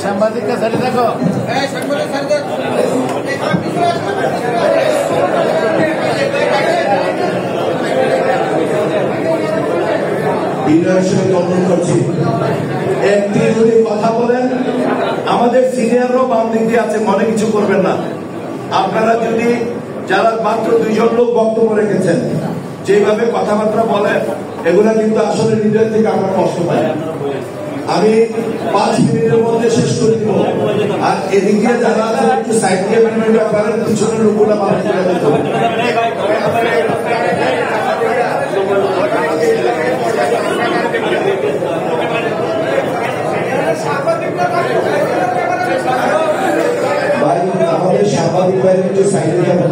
সাংবাদিককে ছেড়ে দেখো। বিনয়ের সঙ্গে অনুরোধ করছি, একটি যদি কথা বলেন, আমাদের সিনিয়ররাও বাম দিক দিয়ে আছে, মনে কিছু করবেন না। আপনারা যদি যারা মাত্র 2 জন লোক বক্তব্য রেখেছেন, যেভাবে কথাবার্তা বলেন, এগুলা কিন্তু আসলে হৃদয় থেকে আমরা কষ্ট পাই। আমি 5 মিনিটের মধ্যে শেষ করে দিব। আর এদিক দিয়ে যারা আছেন একটু সাইড দিয়ে করেন, পিছনের লোকগুলা মানুষ আমাদের সাংবাদিক ভাইয়ের একটু সাইডে যাবেন।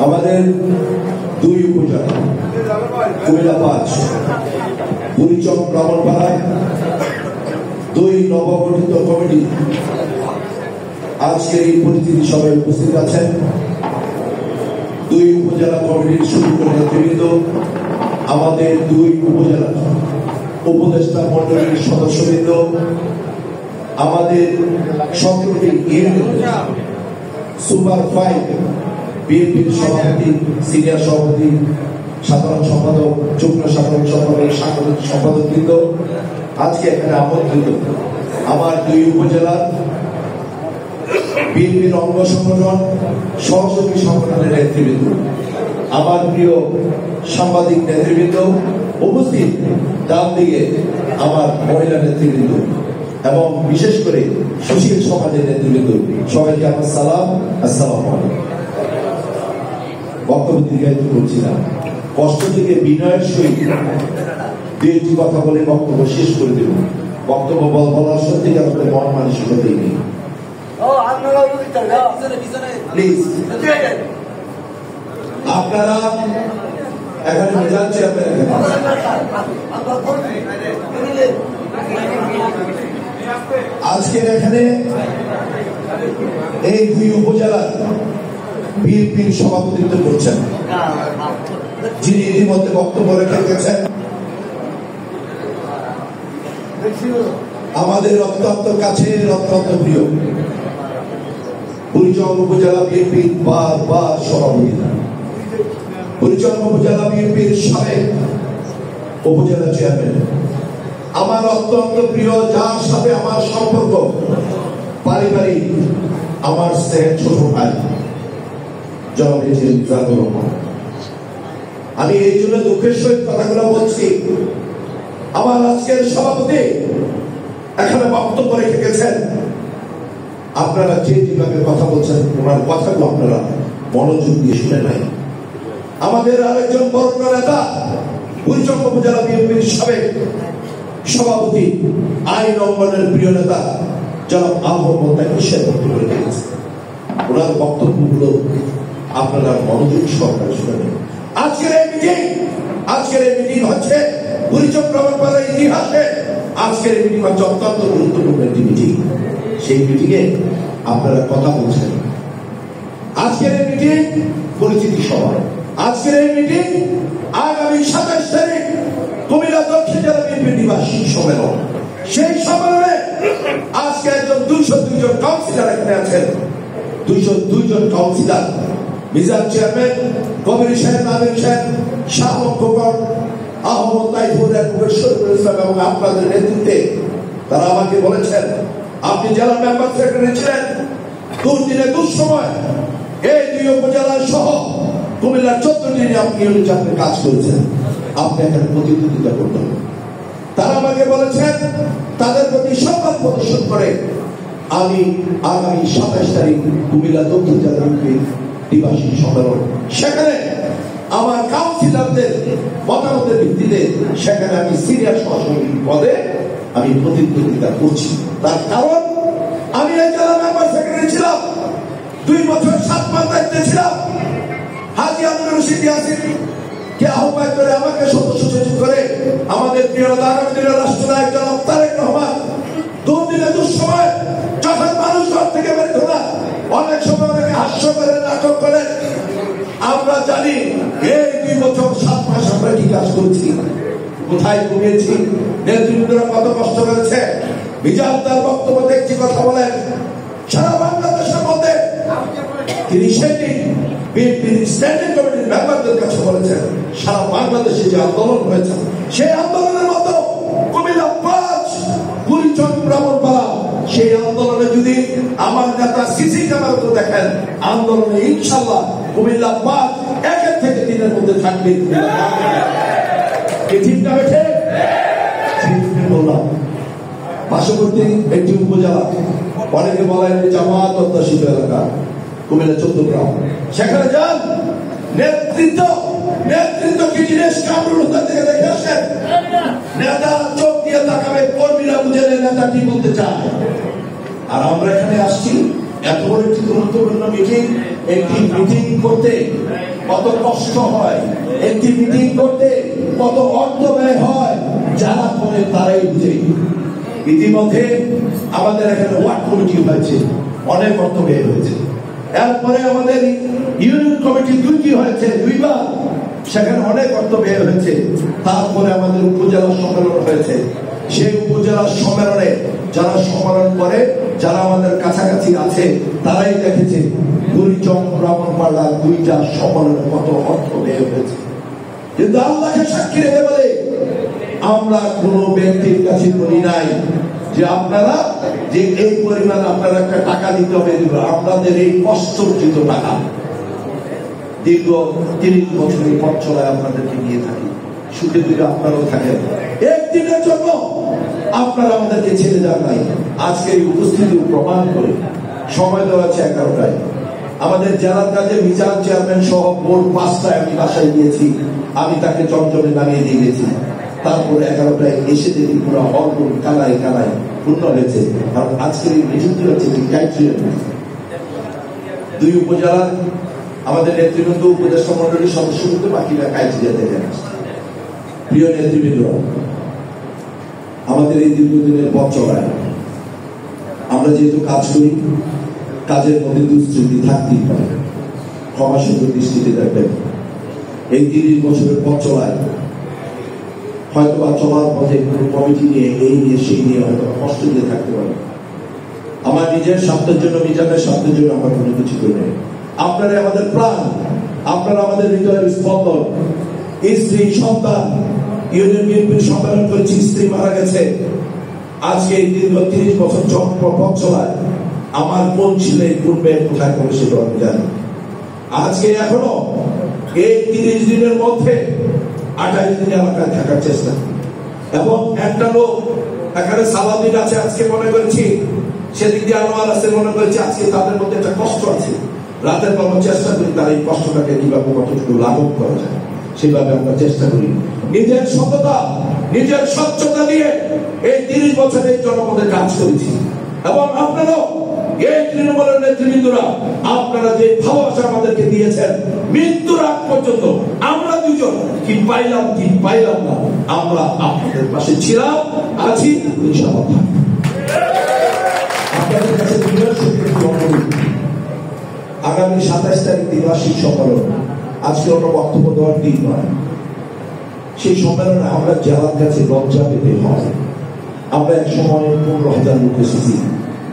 আমাদের 2 উপজেলা কুমিল্লা 5 বুড়িচং ব্রাহ্মণপাড়ায় 2 নবগঠিত কমিটি আজকের এই পরিস্থিতি সবাই উপস্থিত আছেন। 2 উপজেলা কমিটির শুরু করে নেতৃবৃন্দ, আমাদের 2 উপজেলা উপদেষ্টা মন্ডলীর সদস্যবৃন্দ, আমাদের 17টি ইউনিয়ন সুপার 5 বিএনপির সভাপতি, সিনিয়র সভাপতি, সাধারণ সম্পাদক, যুগ্ম সাধারণ সম্পাদক, সাংগঠনিক সম্পাদকবৃন্দ, আজকে এখানে আমন্ত্রিত আমার 2 উপজেলার বিএনপির অঙ্গ সংগঠন, সহযোগী সংগঠনের নেতৃবৃন্দ, আমার প্রিয় সাংবাদিক নেতৃবৃন্দ উপস্থিত, ডান দিকে আমার মহিলা নেতৃবৃন্দ এবং বিশেষ করে সুশীল সমাজের নেতৃবৃন্দ, সবাইকে আমার সালাম, আসসালামু আলাইকুম। বক্তব্য দীর্ঘায়িত করছিলাম, কষ্ট থেকে বিনয়ের সহিত 2টি কথা বলে বক্তব্য শেষ করে দেব। বক্তব্য বলার সত্যি আমাদের মন মানসিকতাই নেই। প্লিজ আপনারা এখানে মেজাজ চেয়ারম্যান, আজকের এখানে এই 2 উপজেলার বিএনপির সভাপতিত্ব করছেন, যিনি ইতিমধ্যে বক্তব্য রেখে গেছেন। আমাদের অত্যন্ত কাছের, অত্যন্ত প্রিয় বুড়িচং উপজেলা বিএনপির বারবার সভাপতি, বুড়িচং উপজেলা বিএনপির সাবেক উপজেলা চেয়ারম্যান, আমার অত্যন্ত প্রিয়, যার সাথে আমার সম্পর্ক পারিবারিক, আমার স্নেহের ছোট ভাই জনাব জানুর রহমান। আমি এই জন্য দুঃখের সহিত কথাগুলো বলছি, আমার আজকের সভাপতি এখানে বক্তব্য রেখে গেছেন, আপনারা যেভাবে কথা বলছেন ওনার কথাগুলো আপনারা মনোযোগ দিয়ে শুনে নাই। আমাদের আরেকজন বড় নেতা, বুড়িচং উপজেলা বিএনপির সাবেক সভাপতি, আইন অঙ্গনের প্রিয় নেতা জনাব আহমদ হোসেন বক্তব্য রেখে গেছেন। ওনার বক্তব্যগুলো আপনারা মনোযোগ সহকারে শুনে। আজকের এই মিটিং হচ্ছে বুড়িচং ব্রাহ্মণপাড়ার ইতিহাসে আজকের এই মিটিং হচ্ছে অত্যন্ত গুরুত্বপূর্ণ একটি মিটিং। সেই মিটিংয়ে আপনারা কথা বলছেন। আজকের এই মিটিং পরিচিতি সভা, আজকের এই মিটিং আগামী 27 তারিখ কুমিল্লা দক্ষিণ জেলা বিএনপি নিবাসী সম্মেলন। সেই সম্মেলনে আজকে একজন 202 জন কাউন্সিলর এখানে আছেন। 202 জন কাউন্সিলর, মিজান চেয়ারম্যান, কবির সাহেব, নাদিম সাহেব, শাহ খোকন, আহমদ তাইফুর, শরীফুল ইসলাম এবং আপনাদের নেতৃত্বে তারা আমাকে বলেছেন, আপনি জেলা মেম্বার সেক্রেটারি ছিলেন, দুর্দিনে দুঃসময় এই 2 উপজেলা সহ কুমিল্লার 14টি ইউনিট আপনি কাজ করেছেন, আপনি এখানে প্রতিদ্বন্দ্বিতা করতেন। তারা আমাকে বলেছেন তাদের প্রতি সম্মান প্রদর্শন করে আমি আগামী 27 তারিখ কুমিল্লা দক্ষিণ জেলা নিবাসী সম্মেলন, সেখানে আমার কাউন্সিলরদের মতামতের ভিত্তিতে সেখানে আমি সিনিয়র সহসভাপতি পদে আমি প্রতিদ্বন্দ্বিতা করছি। তার কারণ আমি এই জেলা মেম্বার সেক্রেটারি ছিলাম, 2 বছর 7 মাস দায়িত্বে ছিলাম। হাজী আব্দুর রশিদ ইয়াসিন কে আহ্বায়ক করে আমাকে সদস্য সচিব করে আমাদের প্রিয় আগামী দিনের রাষ্ট্রনায়ক জনাব তারেক রহমান দুর্দিনে দুঃসময় যখন মানুষ ঘর থেকে বেরোতো না, অনেক সময় অনেকে হাস্য করে নাটক করে। আমরা জানি এই 2 বছর 7 মাস আমরা কি কাজ করছি, কোথায় ঘুমিয়েছি, নেতৃবৃন্দরা কত কষ্ট করেছে। মিজান তার বক্তব্য দেখছি কথা বলেন, সারা বাংলাদেশের মধ্যে তিনি সেদিন বিএনপির স্ট্যান্ডিং কমিটির মেম্বারদের কাছে বলেছেন, সারা বাংলাদেশে যে আন্দোলন হয়েছে সেই আন্দোলনের মতো কুমিল্লা 5 বুড়িচং ব্রাহ্মণপাড়া সেই আন্দোলনে যদি আমার নেতা সিসি ক্যামেরাতে দেখেন, আন্দোলনে ইনশাআল্লাহ কুমিল্লা 5 1 থেকে 3 এর মধ্যে থাকবে। ঠিক না বেঠে বললাম, পার্শ্ববর্তী একটি উপজেলা, অনেকে বলেন জামাত অধ্যুষিত এলাকা কুমিল্লা 14 গ্রাম, সেখানে যান, নেতৃত্ব কি জিনিস কামরুল থেকে দেখে আসেন। নেতা চোখ দিয়ে তাকাবে, কর্মীরা বুঝে নেতা কি বলতে চায়। আর আমরা এখানে আসছি এত বড় একটি গুরুত্বপূর্ণ মিটিং, একটি মিটিং করতে কত কষ্ট হয়, একটি মিটিং করতে কত অর্থ ব্যয় হয়, যারা করে তারাই বুঝে। ইতিমধ্যে আমাদের এখানে ওয়ার্ড কমিটি হয়েছে, অনেক অর্থ ব্যয় হয়েছে। এরপরে আমাদের ইউনিয়ন কমিটি 2টি হয়েছে, 2 বার, সেখানে অনেক অর্থ ব্যয় হয়েছে। তারপরে আমাদের উপজেলা সম্মেলন হয়েছে, সেই উপজেলা সম্মেলনে যারা সম্মেলন করে, যারা আমাদের কাছাকাছি আছে, তারাই দেখেছে বুড়িচং ব্রাহ্মণপাড়া 2টা সম্মেলনে কত অর্থ ব্যয় হয়েছে। কিন্তু আল্লাহকে সাক্ষী রেখে বলে, আমরা কোন ব্যক্তির কাছে বলি নাই যে আপনারা যে এই পরিমাণ আপনারা একটা টাকা দিতে হবে। আপনাদের এই কষ্টার্জিত টাকা দীর্ঘ 30 বছর এই পথ চলায় আপনাদেরকে নিয়ে থাকি, সুখে দুঃখে আপনারাও থাকেন। একদিনের জন্য আপনারা আমাদেরকে ছেড়ে যান নাই। আজকে এই উপস্থিতি প্রমাণ করে সময় দেওয়া আছে 11টায়। আমাদের জেলার কাজে মিজান চেয়ারম্যান সহ ভোর 5টায় আমি বাসায় গিয়েছি, আমি তাকে চমচমে নামিয়ে দিয়ে গেছি। তারপরে 11টায় এসে দেখি পুরো হল কানায় পূর্ণ হয়েছে। আর আজকের এই মিটিংটি হচ্ছে 2 উপজেলার আমাদের নেতৃবৃন্দ, উপদেষ্টা মন্ডলীর সদস্য কিন্তু বাকিরা কাইচিয়া থেকে আসছে। প্রিয় নেতৃবৃন্দ, আমাদের এই দীর্ঘদিনের পথ চলায় আমরা যেহেতু কাজ করি, কাজের মধ্যে দুষ্কৃতি থাকতেই পারে, ক্ষমা সুন্দর দৃষ্টিতে দেখবেন। এই 30 বছরের পথ চলায় হয়তো বা চলার পথে কোনো কমিটি নিয়ে, এই নিয়ে সেই নিয়ে হয়তো কষ্ট দিয়ে থাকতে পারে। আমার নিজের স্বার্থের জন্য, মিজানের স্বার্থের জন্য আমরা কোনো কিছু করি নাই। আপনারা আমাদের প্রাণ, আপনারা আমাদের হৃদয়ের স্পন্দন। স্ত্রী, সন্তান, ইউনিয়ন বিএনপির সম্মেলন করেছি, স্ত্রী মারা গেছে। আজকে এই দীর্ঘ 30 বছর পথ চলায় আমার কোন ছেলে পূর্বে কোথায় করে সেটা আমি জানি। আজকে এখনো এই 30 দিনের মধ্যে 28 দিন এলাকায় থাকার চেষ্টা, এবং একটা লোক এখানে সালাদিন আছে, আজকে মনে করেছি সেদিক দিয়ে আনোয়ার আছে, মনে করেছি আজকে তাদের মধ্যে একটা কষ্ট আছে। রাতের পর চেষ্টা করি তার এই কষ্টটাকে কিভাবে কতটুকু লাঘব করা যায়, সেভাবে আমরা চেষ্টা করি। নিজের সততা, নিজের স্বচ্ছতা দিয়ে এই 30 বছরে জনপদে কাজ করেছি। এবং আপনারাও এই তৃণমূলের নেতৃবৃন্দরা, আপনারা যে ভালোবাসা আমাদেরকে দিয়েছেন, মৃত্যুর আগ পর্যন্ত আমরা 2জন কি পাইলাম কি পাইলাম না, আমরা আপনাদের পাশে ছিলাম, আছি, ইনশাআল্লাহ থাকব। আপনাদের কাছে আগামী 27 তারিখ দ্বিবার্ষিক সম্মেলন, আজকে আমরা বক্তব্য দেওয়ার দিন নয়। সেই সম্মেলনে আমরা জেলার কাছে লজ্জা পেতে হয়। আমরা এক সময় 15,000 লোক এসেছি,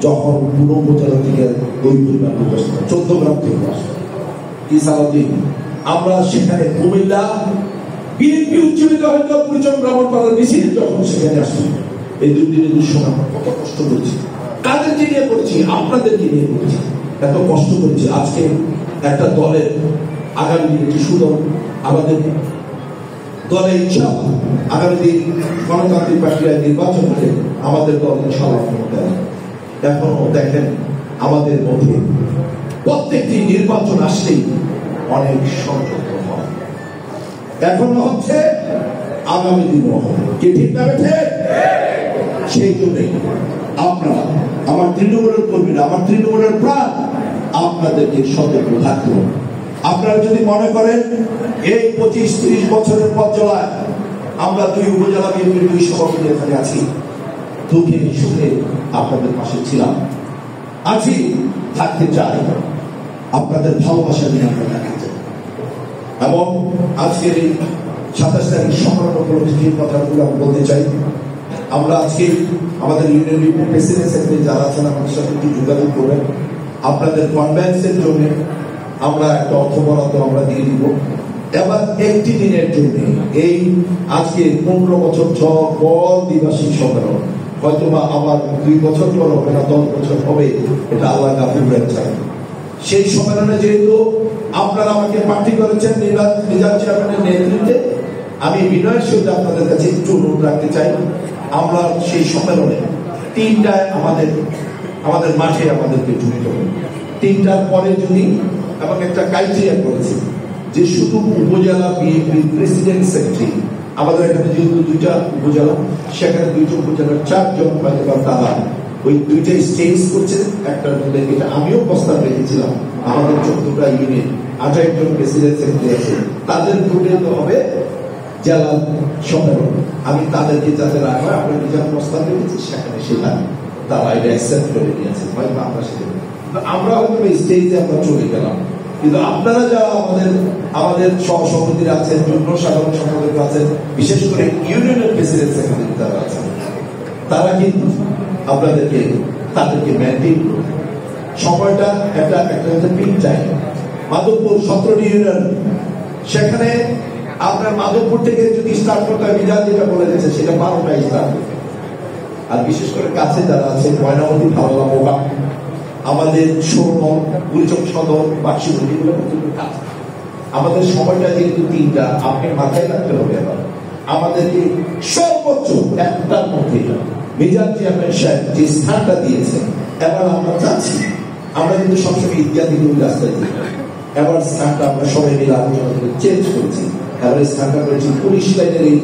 যখন পুরো উপজেলা থেকে 2 পরিবার লোক আসতো, 14 গ্রাম থেকে আসতো। আমরা সেখানে কুমিল্লা বিএনপি উজ্জীবিত হয়তো বুড়িচং ব্রাহ্মণপাড়ার মিছিল যখন সেখানে আসতো, এই 2 দিনের দুঃসময় আমরা কত কষ্ট করেছি, কাদেরকে নিয়ে করেছি, আপনাদেরকে নিয়ে করেছি, এত কষ্ট করেছি। আজকে একটা দলের আগামী দিনে একটি সুদল আমাদের দলে ইনশাআল্লাহ আগামী দিন গণতান্ত্রিক পার্টির নির্বাচন করে আমাদের দল ইনশাআল্লাহ এখনো দেখেন আমাদের মধ্যে প্রত্যেকটি নির্বাচন আসলেই অনেক ষড়যন্ত্র হয়, এখনো হচ্ছে, আগামী দিনও হবে। কি ঠিক না বেঠে? সেই জন্যই আপনারা, আমার তৃণমূলের কর্মীরা, আমার তৃণমূলের প্রাণ, আপনাদেরকে সতর্ক থাকতে হবে। আপনারা যদি মনে করেন এই 25-30 বছরের পথ চলায় আমরা 2 উপজেলা বিএনপির 2 সভাপতি এখানে আছি, দুঃখে সুখে আপনাদের পাশে ছিলাম, আজই থাকতে চাই, আপনাদের ভালোবাসা নিয়ে আমরা থাকতে চাই। এবং আজকের এই 27 তারিখ সংগ্রাম উপলক্ষে যে কথাগুলো আমি বলতে চাই, আমরা আজকে আমাদের ইউনিয়ন প্রেসিডেন্ট সেক্রেটারি যারা আছেন আমাদের সাথে একটু যোগাযোগ করবেন। আপনাদের কনভেন্সের জন্য আমরা একটা অর্থ বরাদ্দ আমরা দিয়ে দিব। এবার একটি দিনের জন্য এই আজকে 15 বছর পর দ্বিবার্ষিক সম্মেলন, হয়তো বা আবার 2 বছর পর হবে না, 10 বছর হবে, এটা আল্লাহ গাফুরের চাই। সেই সম্মেলনে যেহেতু আপনারা আমাকে প্রার্থী করেছেন নিজাম চেয়ারম্যানের নেতৃত্বে, আমি বিনয়ের সঙ্গে আপনাদের কাছে একটু অনুরোধ রাখতে চাই, আমরা সেই সম্মেলনে 3টায় আমাদের মাঠে আমাদেরকে যুক্ত হবে। 3টার পরে যদি, এবং একটা ক্রাইটেরিয়া করেছি যে শুধু উপজেলা বিএনপির প্রেসিডেন্ট সেক্রেটারি, আমাদের এখানে যেহেতু 2টা উপজেলা, সেখানে 2টা উপজেলার 4 জন তারা ওই 2টাই স্টেজ করছেন। একটা এটা আমিও প্রস্তাব রেখেছিলাম, আমাদের 14টা ইউনিয়ন 28 জন প্রেসিডেন্ট সেক্রেটারি আছে, তাদের পরিণত হবে জেলা সম্মেলন। আমি তাদেরকে যাতে রাখা আমরা নিজের প্রস্তাব রেখেছি, সেখানে সেটা তারা এটা অ্যাকসেপ্ট করে নিয়েছে। হয়তো আমরা সেটা আমরা হয়তো স্টেজে আমরা চলে গেলাম, কিন্তু আপনারা যারা আমাদের সহসভাপতিরা আছেন, যুগ্ম সাধারণ সম্পাদক আছেন, বিশেষ করে ইউনিয়নের প্রেসিডেন্ট সেক্রেটারি যারা আছেন, তারা কিন্তু তাদেরকে মেনটেন করবে। সময়টা একটা পিক টাইম। মাধবপুর 17টি ইউনিয়ন, সেখানে আপনার মাধবপুর থেকে যদি স্টার্ট করতে হয়, বিজাল যেটা বলে গেছে সেটা 12টায় স্টার্ট করতে। আর বিশেষ করে কাছে যারা আছে, ময়নামতি, ভাওলা, মোকা, আমাদের সৌরম, গুলচক সদর, বাক্সিগুলো, এগুলো পর্যন্ত কাজ। আমাদের সময়টা যেহেতু 3টা, আপনি মাথায় রাখতে হবে। এবার আমাদেরকে সর্বোচ্চ 1টার মধ্যে মিজান চেয়ারম্যান সাহেব যে স্থানটা দিয়েছেন, এবার আমরা চাচ্ছি, আমরা কিন্তু সবসময় ইত্যাদি রাস্তায় দিই, এবার স্থানটা আমরা সবাই মিলে আলোচনা করে চেঞ্জ করেছি। এবার স্থানটা করেছি পুলিশ লাইনের এই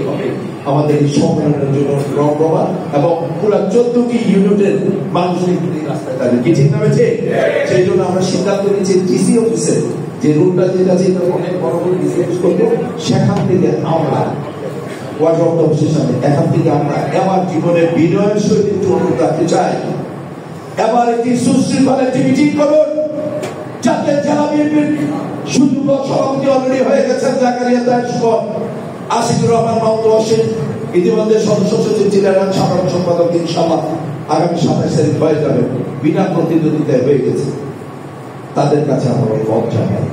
হবে আমাদের এই সম্মেলনের জন্য রমরমা, এবং পুরো 14টি ইউনিটের মানুষের রাস্তায় দাঁড়িয়ে কি ঠিক না বেছে। সেই জন্য আমরা সিদ্ধান্ত নিয়েছি ডিসি অফিসে যে রুটটা যেটা অনেক বড় করে ডিসাইড করবো, সেখান থেকে আমরা এখান থেকে আমরা এবার জীবনের বিনয়ের সহিত একটু অনুরোধ রাখতে চাই, এবার একটি সুশৃঙ্খল একটি মিটিং করুন, যাতে জেলা বিএনপির সুযোগ্য সভাপতি অলরেডি হয়ে গেছেন জাকারিয়া তায়ের সুমন, আশিকুর রহমান মাহমুদ হোসেন ইতিমধ্যে সদস্য সচিব ছিলেন, সাধারণ সম্পাদক ইনশাআল্লাহ আগামী 27 তারিখ হয়ে যাবে, বিনা প্রতিদ্বন্দ্বিতায় হয়ে গেছে। তাদের কাছে আমরা লজ্জা পাই,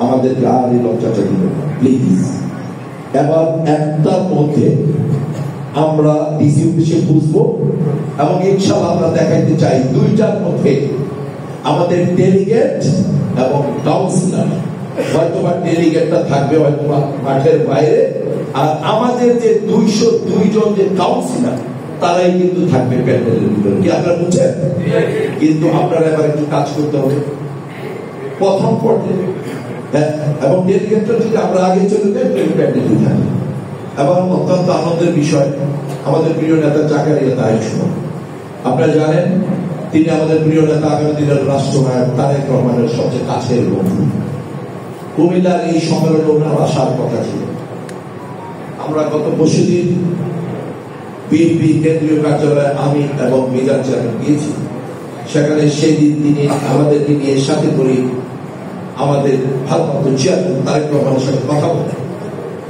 আমাদেরকে আর এই লজ্জাটা দিবেন না প্লিজ। এবার 1টার মধ্যে আমরা ডিসি অফিসে বুঝবো, এবং ইনশাআল্লাহ আমরা দেখাইতে চাই 2টার মধ্যে আমাদের ডেলিগেট এবং কাউন্সিলর, হয়তোবা ডেলিগেটটা থাকবে হয়তোবা মাঠের বাইরে, আর আমাদের যে 202 জন যে কাউন্সিলর, তারাই কিন্তু থাকবে প্যান্ডেলের ভিতরে। কি আপনারা বুঝছেন? কিন্তু আপনারা এবার একটু কাজ করতে হবে প্রথম পর্যায়ে, এবং ডেলিগেটটা যদি আমরা আগে চলে যাই প্যান্ডেলে থাকবে। এবং অত্যন্ত আনন্দের বিষয়, আমাদের প্রিয় নেতা জাকারিয়া তায়ের সুমন, আপনারা জানেন তিনি আমাদের প্রিয় নেতা, আগামী দিনের রাষ্ট্রনায়ক তারেক রহমানের সবচেয়ে কাছের বন্ধু। কুমিল্লার এই সম্মেলনে ওনার আসার কথা ছিল। আমরা গত পরশুদিন বিএনপি কেন্দ্রীয় কার্যালয়ে আমি এবং মিজান চেয়ারম্যান গিয়েছি, সেখানে সেই দিন তিনি আমাদেরকে নিয়ে সাথে করে আমাদের ভারপ্রাপ্ত চেয়ারম্যান তারেক রহমানের সাথে কথা বলেন।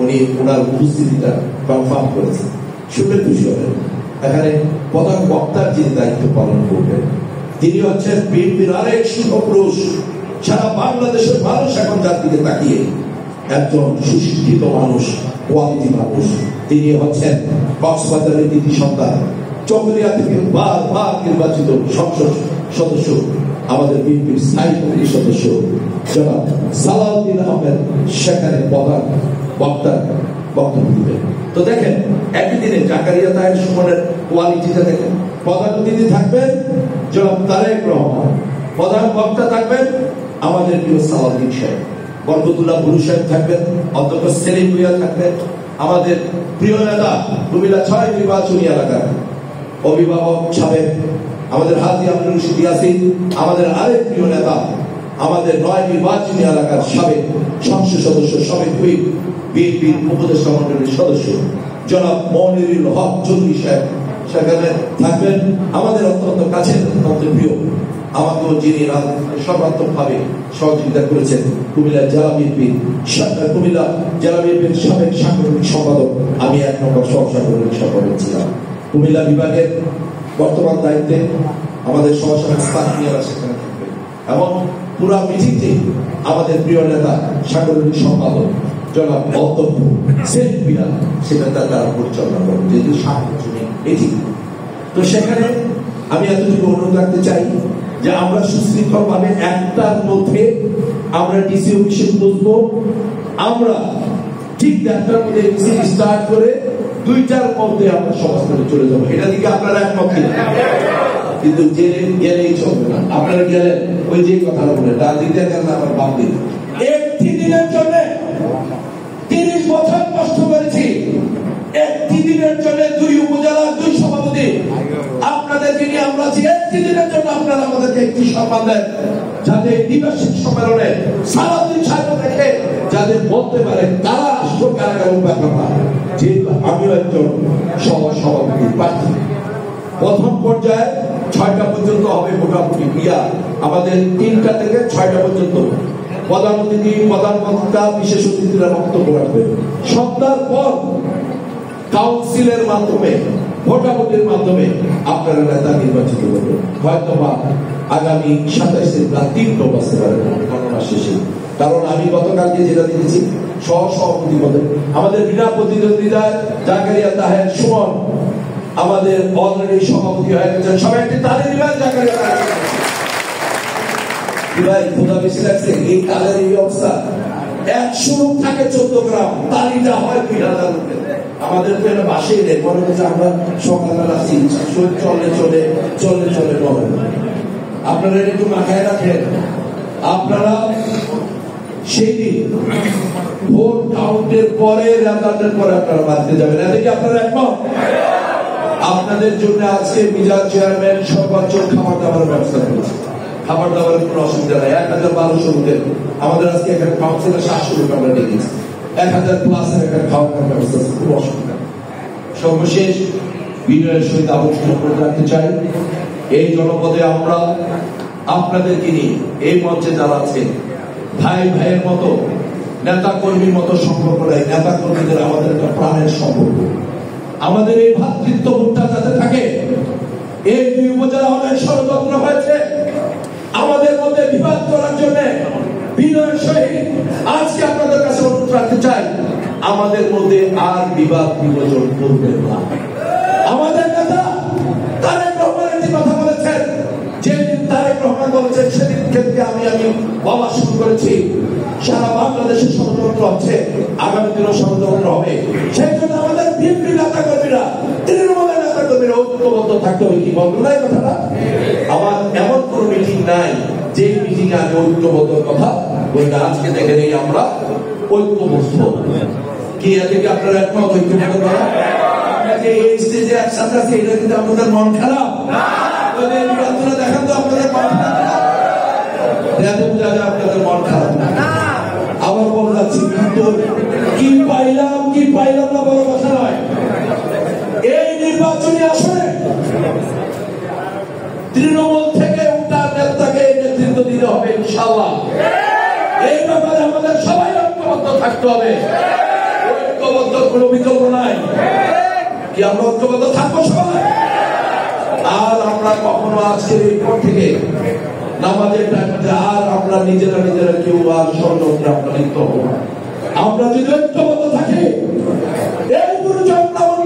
উনি ওনার উপস্থিতিটা কনফার্ম করেছেন, শুনে খুশি হলেন। এখানে প্রধান বক্তার যিনি দায়িত্ব পালন করবেন, তিনি হচ্ছেন বিএনপির আরেক সুপুরুষ। সারা বাংলাদেশের মানুষ এখন যার দিকে তাকিয়ে একজন সুশিক্ষিত মানুষ, কোয়ালিটি মানুষ। তিনি হচ্ছেন কক্সবাজারের দিদি সন্তান, চকরিয়া থেকে বারবার নির্বাচিত সংসদ সদস্য, আমাদের বিএনপির স্থায়ী কমিটির সদস্য জনাব সালাউদ্দিন আহমেদ সেখানে প্রধান বক্তার বক্তব্য দিবেন। তো দেখেন, একই দিনে জাকারিয়া তায়ের সুমনের কোয়ালিটিটা দেখেন। প্রধান অতিথি থাকবেন জনাব তারেক রহমান, প্রধান বক্তা থাকবেন আমাদের প্রিয় সালাউদ্দিন সাহেব, বরকতুল্লাহ বুরু সাহেব থাকবেন, অধ্যক্ষ সেলিম ভুইয়া থাকবেন, আমাদের প্রিয় নেতা কুমিল্লা 6 নির্বাচনী এলাকার অভিভাবক সাহেব আমাদের হাজি আব্দুল রশিদ ইয়াসিন, আমাদের আরেক প্রিয় নেতা আমাদের 9 নির্বাচনী এলাকার সাবেক সংসদ সদস্য, সাবেক হুইপ, বিএনপির উপদেষ্টা মন্ডলীর সদস্য জনাব মনিরুল হক চৌধুরী সাহেব সেখানে থাকবেন আমাদের অত্যন্ত কাছের, অত্যন্ত প্রিয়, আমাকেও যিনি সর্বাত্মকভাবে সহযোগিতা করেছেন কুমিল্লা জেলা বিএনপির সাবেক সাংগঠনিক সম্পাদক, আমি 1 নম্বর সহ সাংগঠনিক সম্পাদক ছিলাম। কুমিল্লা বিভাগের বর্তমান দায়িত্বে আমাদের সহসাংগঠনিক স্থানীয়রা সেখানে থাকবেন এবং পুরা মিটিংটি আমাদের প্রিয় নেতা সাংগঠনিক সম্পাদক জনাব অধ্যক্ষ সেলিম সেটা তারা পরিচালনা করেন, যেহেতু সাংগঠনিক এটি। তো সেখানে আমি এতটুকু অনুরোধ রাখতে চাই যে আমরা সুশৃঙ্খল ভাবে একটার মধ্যে আমরা ডিসি অফিসে বসবো, আমরা ঠিক 1টার মধ্যে মিছিল স্টার্ট করে 2টার মধ্যে আমরা সমাজে চলে যাবো। এটা দিকে আপনারা একমত কিনা? কিন্তু গেলেই চলবে না। আপনারা গেলেন ওই যে কথাটা বলে ডাল দিতে গেলেন আমার বাপ দিন। একটি দিনের জন্য 30 বছর কষ্ট করেছি, একটি দিনের জন্য 2 উপজেলার 2 সভাপতি আপনাদেরকে নিয়ে আমরা আছি। একটি দিনের জন্য আপনারা আমাদেরকে একটি সম্মান দেন, যাতে দ্বিবার্ষিক সম্মেলনে সারাদিন সাথে রেখে যাদের বলতে পারে তারা রাষ্ট্র কারাগার ব্যাপার না। যেহেতু আমিও একজন সভাপতি প্রার্থী, প্রথম পর্যায়ে 6টা পর্যন্ত হবে মোটামুটি ক্রিয়া, আমাদের 3টা থেকে 6টা পর্যন্ত প্রধানমন্ত্রীরা বিশেষ অতিথিরা বক্তব্য রাখবে। সন্ধ্যার পর কাউন্সিলের মাধ্যমে ভোটাভুটির মাধ্যমে আপনারা নেতা নির্বাচিত করবেন। হয়তো বা আগামী 27 রাত 3টা বাজতে পারে গণনা শেষে। কারণ আমি গতকালকে যেটা দেখেছি সহসভাপতি পদে আমাদের বিনা প্রতিদ্বন্দ্বিতায় জাকারিয়া তাহের সুমন আমাদের অলরেডি সভাপতি হয়ে গেছেন। সবাই একটি তালি দিবেন জাকারিয়া তাহের। ভাই খোদা বেশি লাগছে এই কালের এই অবস্থা। 100 লোক থাকে 14 গ্রাম, তালিটা হয় 2000 লোকের। আমাদের তো এটা বাসেই নেই, মনে হচ্ছে আমরা সকালবেলা আসছি চলে নয়। আপনারা একটু মাথায় রাখেন, আপনারা সেই দিন ভোট কাউন্টের পরে রেজাল্টের পরে আপনারা বাড়িতে যাবেন। এদিকে আপনারা একমত? আপনাদের জন্য আজকে মিজান চেয়ারম্যান সর্বোচ্চ খাবার দাবারের ব্যবস্থা করেছে। খাবার দাবারের কোনো অসুবিধা নাই। 1200 লোকের আমাদের আজকে এখানে কাউন্সিলের 700 লোক আমরা ডেকেছি, 1000 প্লাস একটা খাওয়ার ব্যবস্থা, খুব অসুবিধা। সর্বশেষ বিনয়ের সহিত আলোচনা করে রাখতে চাই, এই জনপদে আমরা আপনাদেরকে নিয়ে এই মঞ্চে যারা আছে ভাই ভাইয়ের মতো, নেতা কর্মীর মতো সম্পর্ক নাই। নেতা কর্মীদের আমাদের একটা প্রাণের সম্পর্ক। আমাদের এই ভ্রাতৃত্ববোধটা যাতে থাকে। এই 2 উপজেলা অনেক ষড়যন্ত্র হয়েছে আমাদের মধ্যে বিবাদ করার জন্য। বিনয়ের সহিত আজকে আপনাদের কাছে অনুরোধ রাখতে চাই, আমাদের মধ্যে আর বিবাদ বিভাজন করবে না। আমাদের নেতা তারেক রহমান একটি কথা বলেছেন, যেদিন তারেক রহমান বলেছেন সেদিন থেকে আমি বলা শুরু করেছি সারা বাংলাদেশে ষড়যন্ত্র হচ্ছে, আগামী দিনও ষড়যন্ত্র হবে। সেই জন্য আমাদের বিএনপি নেতা কর্মীরা, তৃণমূলের নেতা কর্মীরা ঐক্যবদ্ধ থাকতে হবে। কি বলবো না এই কথাটা? আমার এমন কোন মিটিং নাই যে মিটিং এ আমি ঐক্যবদ্ধ কথা বলি না। আজকে দেখেন এই আমরা ঐক্যবদ্ধ। কি এদিকে আপনারা একমত ঐক্যবদ্ধ করা? আপনাকে এই স্টেজে একসাথে আছে, এটা কিন্তু আপনাদের মন খারাপ না? দেখেন তো আপনাদের মন খারাপ, আপনাদের মন খারাপ না। আবার বলে যাচ্ছি, কিন্তু কি পাইলাম না বড় কথা নয়। এই নির্বাচনী আসনে তৃণমূল থেকে উঠার নেতাকে নেতৃত্ব দিতে হবে ইনশাআল্লাহ। এই ব্যাপারে আমাদের সবাই ঐক্যবদ্ধ থাকতে হবে। ঐক্যবদ্ধ কোনো বিকল্প নাই। কি আমরা ঐক্যবদ্ধ থাকবো সবাই? আর আমরা কখনো আজকের এই পর থেকে নামাজের টাইমে আর আমরা নিজেরা কেউ আর ষড়যন্ত্রে আমরা লিপ্ত হবো না। আমরা যদি ঐক্যবদ্ধ থাকি, এই গুরুজন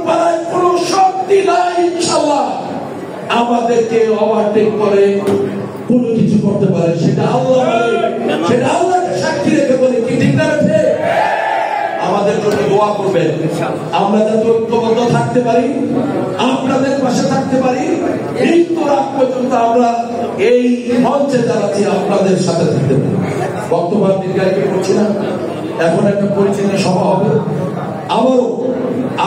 পাড়ায় কোন শক্তি নাই ইনশাআল্লাহ আমাদেরকে ওভারটেক করে কোনো কিছু করতে পারে। সেটা আল্লাহকে সাক্ষী রেখে বলে, কি ঠিক না? আমাদের জন্য দোয়া করবেন, আমরা যাতে ঐক্যবদ্ধ থাকতে পারি, আপনাদের পাশে থাকতে পারি। মৃত্যুর আগ পর্যন্ত আমরা এই মঞ্চে দাঁড়াচ্ছি আপনাদের সাথে থাকতে পারি। বর্তমান দীর্ঘায়িত করছি না, এখন একটা পরিচিতি সভা হবে। আবারও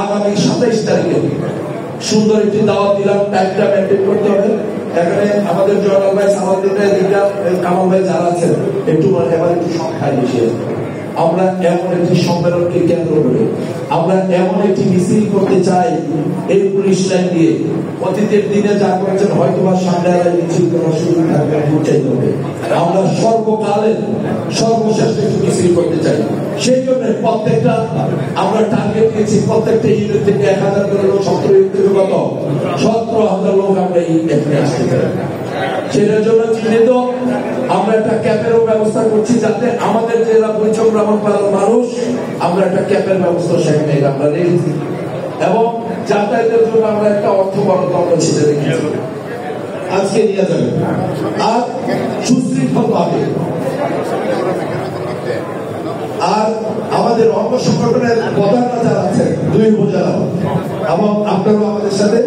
আগামী 27 তারিখে সুন্দর একটি দাওয়াত দিলাম, টাইমটা মেনটেন করতে হবে। এখানে আমাদের জয়নাল ভাই, সামাল কামাল ভাই যারা আছেন একটু এবার একটু সংখ্যায় বেশি আমরা এমন একটি সম্মেলনকে কেন্দ্র করে আমরা এমন একটি মিছিল করতে চাই এই পুলিশ লাইন দিয়ে। অতীতের দিনে যা করেছেন হয়তো বা সামনে মিছিল করার সুযোগ থাকবে, চাইতে হবে। আমরা সর্বকালের সর্বশেষ একটি মিছিল করতে চাই। সেই জন্য প্রত্যেকটা আমরা টার্গেট দিয়েছি, প্রত্যেকটা ইউনিট থেকে 1000 করে লোক, 17,000 লোক আমরা এই এখানে আসতে চাই। সেটার জন্য চিহ্নিত আমরা একটা ক্যাপেরও ব্যবস্থা করছি, যাতে আমাদের জেলা বৈচক ব্রাহ্মণপাড়ার মানুষ আমরা একটা ক্যাপের ব্যবস্থা সেখানে আমরা রেখেছি, এবং যাতায়াতের জন্য আমরা একটা অর্থ বরাদ্দ আমরা ছেড়ে রেখেছি। আজকে নিয়ে যাবে আর সুশৃঙ্খল ভাবে। আর আমাদের অঙ্গ সংগঠনের প্রধানরা যারা আছেন 2 উপজেলা, এবং আপনারাও আমাদের সাথে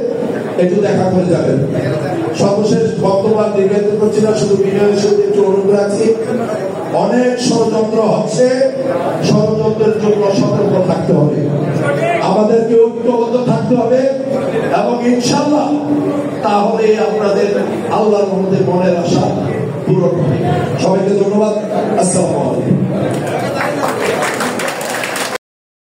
একটু দেখা করে যাবেন। সর্বশেষ বক্তব্য দীর্ঘায়িত করছি না, শুধু বিনয়ের সাথে একটু অনুরোধ রাখছি, অনেক ষড়যন্ত্র হচ্ছে, ষড়যন্ত্রের জন্য সতর্ক থাকতে হবে, আমাদেরকে ঐক্যবদ্ধ থাকতে হবে, এবং ইনশাআল্লাহ তাহলে আপনাদের আল্লাহর মধ্যে মনের আশা পূরণ হবে। সবাইকে ধন্যবাদ। আসসালামু আলাইকুম।